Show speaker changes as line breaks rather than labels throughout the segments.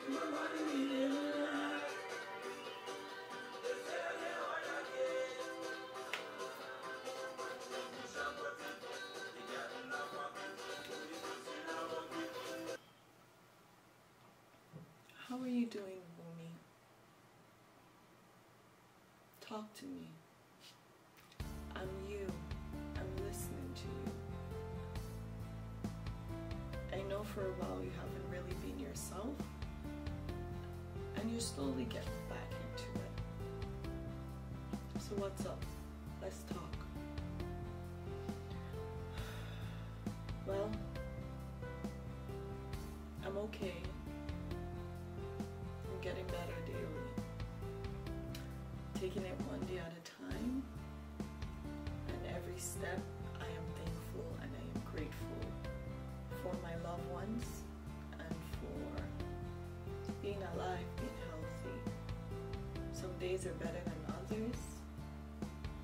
How are you doing, Bumi? Talk to me. I'm you. I'm listening to you. I know for a while you haven't really been yourself, and you're slowly getting back into it. So what's up? Let's talk. Well, I'm okay. I'm getting better daily. Taking it one day at a time, and every step I am thankful and I am grateful for my loved ones and for being alive, being healthy. Some days are better than others,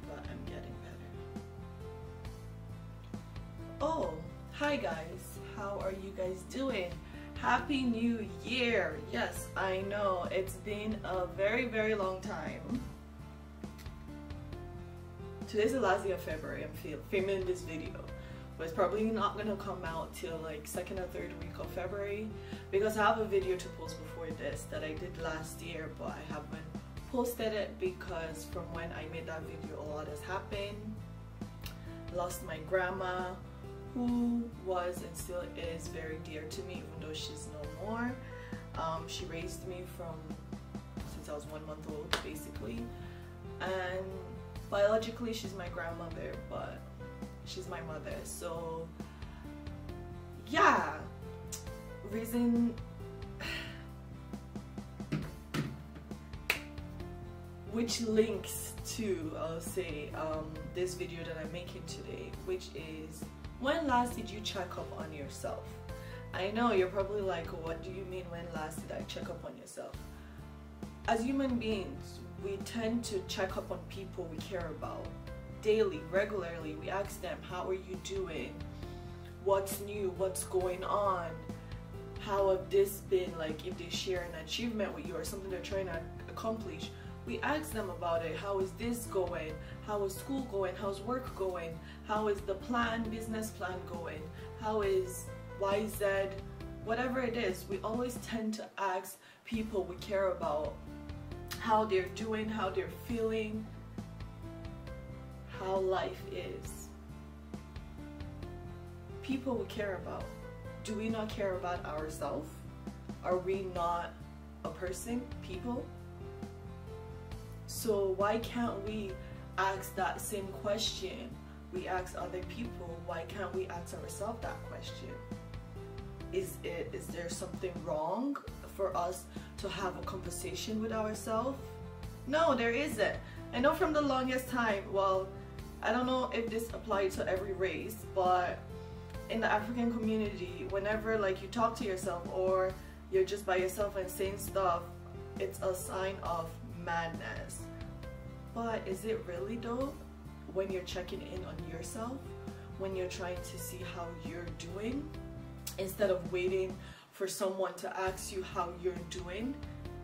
but I'm getting better. Oh, hi guys, how are you guys doing? Happy New Year! Yes, I know it's been a very, very long time. Today's the last day of February. I'm filming this video, but it's probably not gonna come out till like second or third week of February, because I have a video to post before this that I did last year, but I haven't posted it because from when I made that video a lot has happened. Lost my grandma, who was and still is very dear to me, even though she's no more. She raised me since I was 1 month old, basically, and biologically she's my grandmother, but she's my mother. So yeah, which links to, I'll say, this video that I'm making today, which is, when last did you check up on yourself? I know you're probably like, what do you mean when last did I check up on yourself? As human beings, we tend to check up on people we care about daily, regularly. We ask them, how are you doing? What's new? What's going on? How have this been? Like, if they share an achievement with you or something they're trying to accomplish, we ask them about it. How is this going? How is school going? How's work going? How is the business plan going? How is YZ? Whatever it is, we always tend to ask people we care about how they're doing, how they're feeling, how life is. People we care about. Do we not care about ourselves? Are we not a person, people? So why can't we ask that same question we ask other people? Why can't we ask ourselves that question? Is there something wrong for us to have a conversation with ourselves? No, there isn't. I know from the longest time, well, I don't know if this applies to every race, but in the African community, whenever like you talk to yourself or you're just by yourself and saying stuff, it's a sign of madness. But is it really though? When you're checking in on yourself, when you're trying to see how you're doing, instead of waiting for someone to ask you how you're doing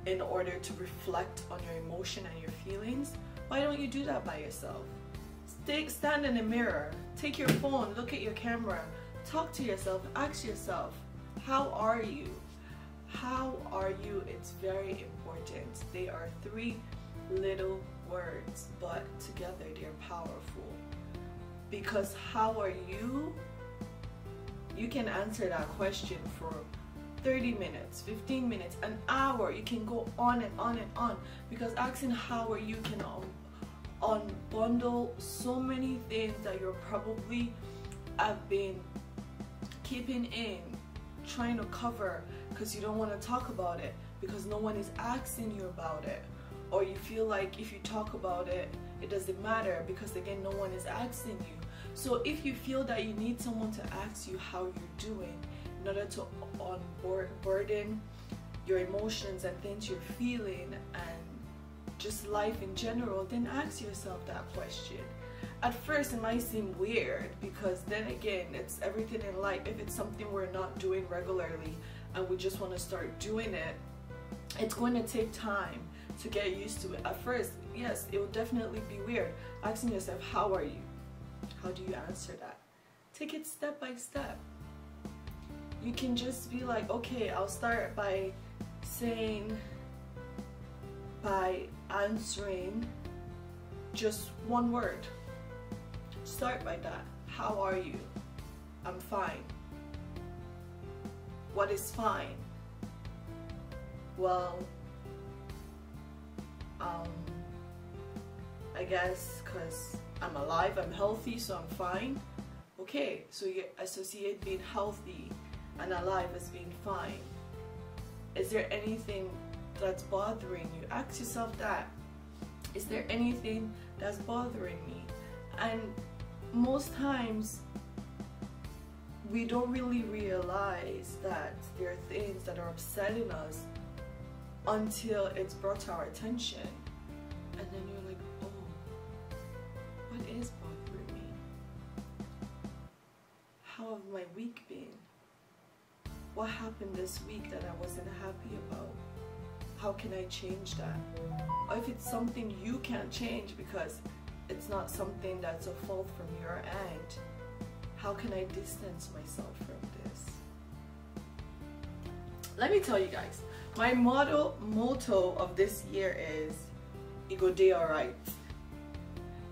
in order to reflect on your emotion and your feelings, why don't you do that by yourself? Stand in the mirror, take your phone, look at your camera, talk to yourself, ask yourself, how are you? How are you? It's very important. They are 3 little words, but together they're powerful. Because how are you? You can answer that question for 30 minutes, 15 minutes, an hour. You can go on and on and on, because asking how are you can unbundle so many things that you're probably have been keeping in, trying to cover because you don't want to talk about it, because no one is asking you about it, or you feel like if you talk about it, it doesn't matter because again, no one is asking you. So if you feel that you need someone to ask you how you're doing in order to unburden your emotions and things you're feeling and just life in general, then ask yourself that question. At first it might seem weird, because then again, it's everything in life. If it's something we're not doing regularly and we just want to start doing it, It's going to take time to get used to it. At first, yes, it will definitely be weird. Asking yourself, how are you? How do you answer that? Take it step by step. You can just be like, okay, I'll start by answering just one word. Start by that. How are you? I'm fine. What is fine? Well, I guess because I'm alive, I'm healthy, so I'm fine. Okay, so you associate being healthy and alive as being fine. Is there anything that's bothering you? Ask yourself that. Is there anything that's bothering me? And most times we don't really realize that there are things that are upsetting us until it's brought to our attention, and then you're like, oh, what is bothering me? How have my week been? What happened this week that I wasn't happy about? How can I change that? Or if it's something you can't change because it's not something that's a fault from your end, how can I distance myself from this? Let me tell you guys, my motto of this year is, it go day alright.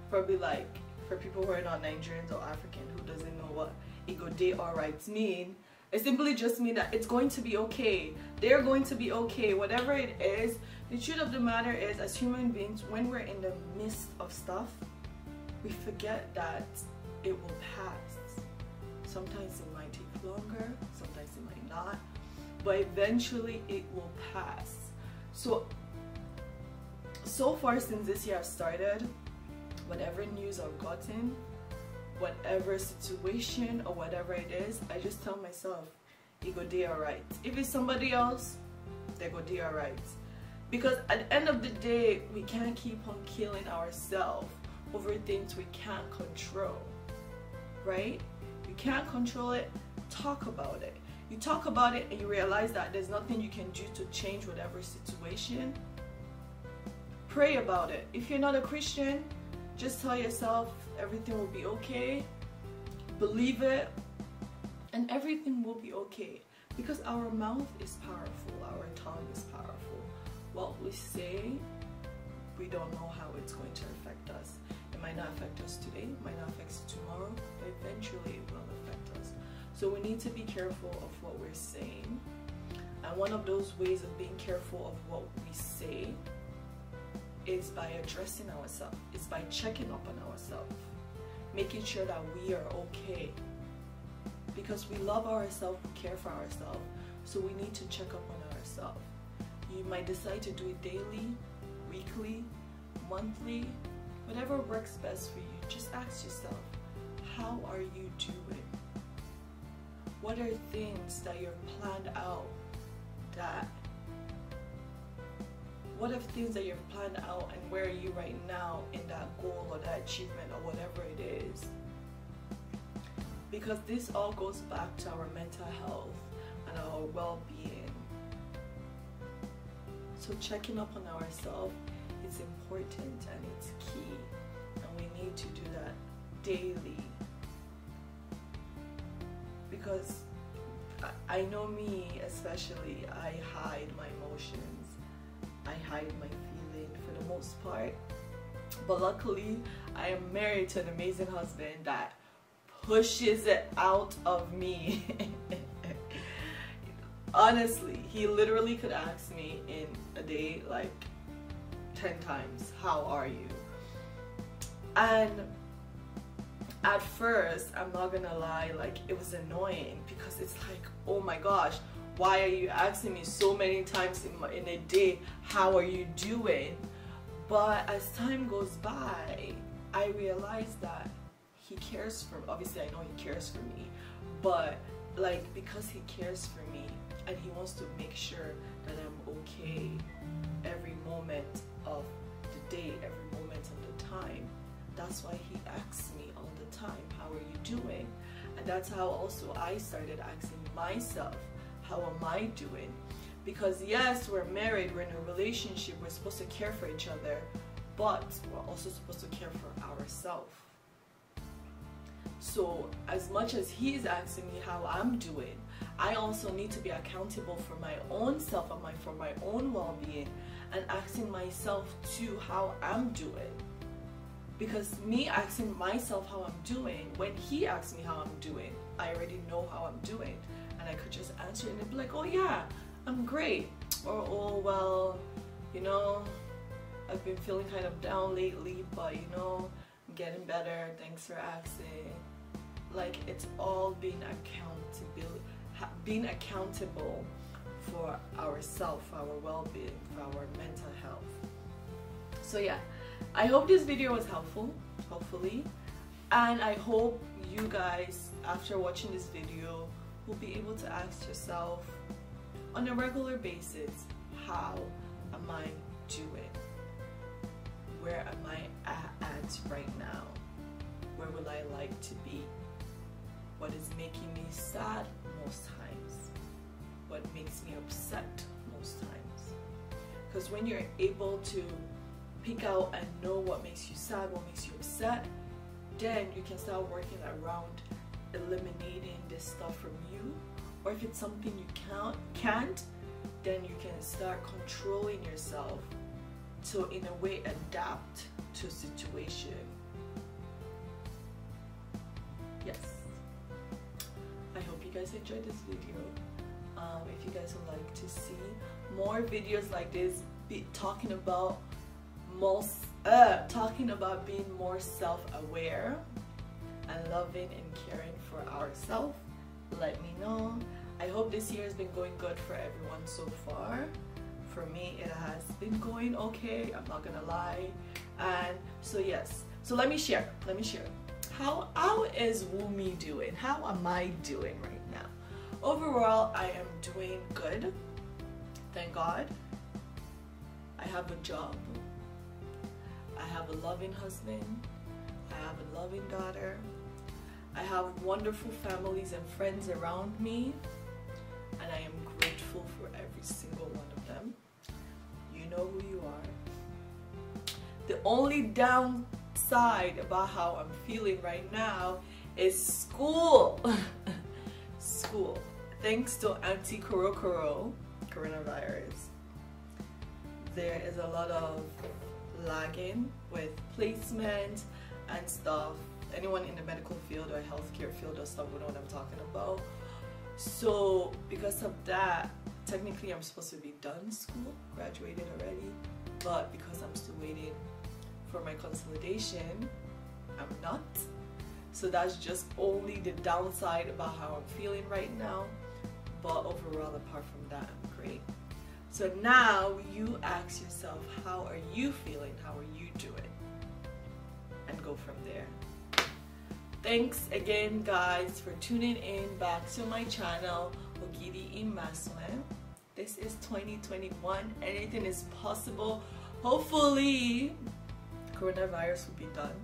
Probably like, for people who are not Nigerians or African who doesn't know what it go day alright mean, it simply just means that it's going to be okay. They're going to be okay, whatever it is. The truth of the matter is, as human beings, when we're in the midst of stuff, we forget that it will pass. Sometimes it might take longer, sometimes it might not, but eventually it will pass. So far since this year started, whatever news I've gotten, whatever situation or whatever it is, I just tell myself, it go day alright. If it's somebody else, they go day alright. Because at the end of the day, we can't keep on killing ourselves over things we can't control, right? You can't control it, talk about it. You talk about it and you realize that there's nothing you can do to change whatever situation. Pray about it. If you're not a Christian, just tell yourself everything will be okay. Believe it, and everything will be okay. Because our mouth is powerful, our tongue is powerful. What we say, we don't know how it's going to affect us. It might not affect us today, it might not affect us tomorrow, but eventually it will affect us. So we need to be careful of what we're saying. And one of those ways of being careful of what we say is by addressing ourselves, is by checking up on ourselves, making sure that we are okay. Because we love ourselves, we care for ourselves, so we need to check up on ourselves. You might decide to do it daily, weekly, monthly, whatever works best for you. Just ask yourself, how are you doing? What are things that you've planned out what are things that you've planned out, and where are you right now in that goal or that achievement or whatever it is? Because this all goes back to our mental health and our well-being. So checking up on ourselves is important and it's key, and we need to do that daily. Because I know me especially, I hide my emotions, I hide my feeling for the most part, but luckily I am married to an amazing husband that pushes it out of me. Honestly, he literally could ask me in a day like 10 times, how are you? And at first, I'm not gonna lie, like it was annoying, because it's like, oh my gosh, why are you asking me so many times in a day, how are you doing? But as time goes by, I realized that he cares for me. Obviously I know he cares for me, but like, because he cares for me and he wants to make sure that I'm okay every moment of the day, every moment of the time, that's why he asks me all the time, how are you doing? And that's how also I started asking myself, how am I doing? Because yes, we're married, we're in a relationship, we're supposed to care for each other, but we're also supposed to care for ourselves. So as much as he's asking me how I'm doing, I also need to be accountable for my own self and for my own well-being, and asking myself too how I'm doing. Because me asking myself how I'm doing, when he asks me how I'm doing, I already know how I'm doing, and I could just answer it and be like, oh yeah, I'm great, or oh well, you know, I've been feeling kind of down lately, but you know, I'm getting better, thanks for asking. Like, it's all being accountable for ourselves, for our well-being, for our mental health. So yeah, I hope this video was helpful, hopefully, and I hope you guys, after watching this video, will be able to ask yourself on a regular basis, how am I doing? Where am I at right now? Where would I like to be? What is making me sad most times? What makes me upset most times? Because when you're able to pick out and know what makes you sad, what makes you upset, then you can start working around eliminating this stuff from you. Or if it's something you can't, then you can start controlling yourself to, in a way, adapt to a situation. Yes. I hope you guys enjoyed this video. If you guys would like to see more videos like this, talking about being more self-aware and loving and caring for ourselves, let me know. I hope this year has been going good for everyone so far. For me, it has been going okay, I'm not gonna lie. And so yes, so let me share. How is Wumi doing? How am I doing right now? Overall, I am doing good, thank God. I have a job, I have a loving husband, I have a loving daughter, I have wonderful families and friends around me, and I am grateful for every single one of them. You know who you are. The only downside about how I'm feeling right now is school. School. Thanks to coronavirus, there is a lot of lagging with placement and stuff. Anyone in the medical field or healthcare field or stuff will know what I'm talking about. So because of that, technically I'm supposed to be done school, graduated already, but because I'm still waiting for my consolidation, I'm not. So that's just only the downside about how I'm feeling right now, but overall, apart from that, I'm great. So now you ask yourself, how are you feeling? How are you doing? And go from there. Thanks again, guys, for tuning in back to my channel, Ogidi Imaswe. This is 2021. Anything is possible. Hopefully, coronavirus will be done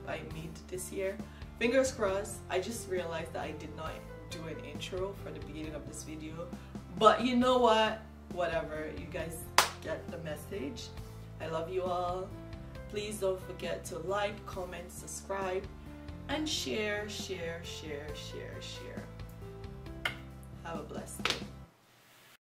by mid this year. Fingers crossed. I just realized that I did not do an intro for the beginning of this video. But you know what? Whatever. You guys get the message. I love you all. Please don't forget to like, comment, subscribe, and share. Have a blessed day.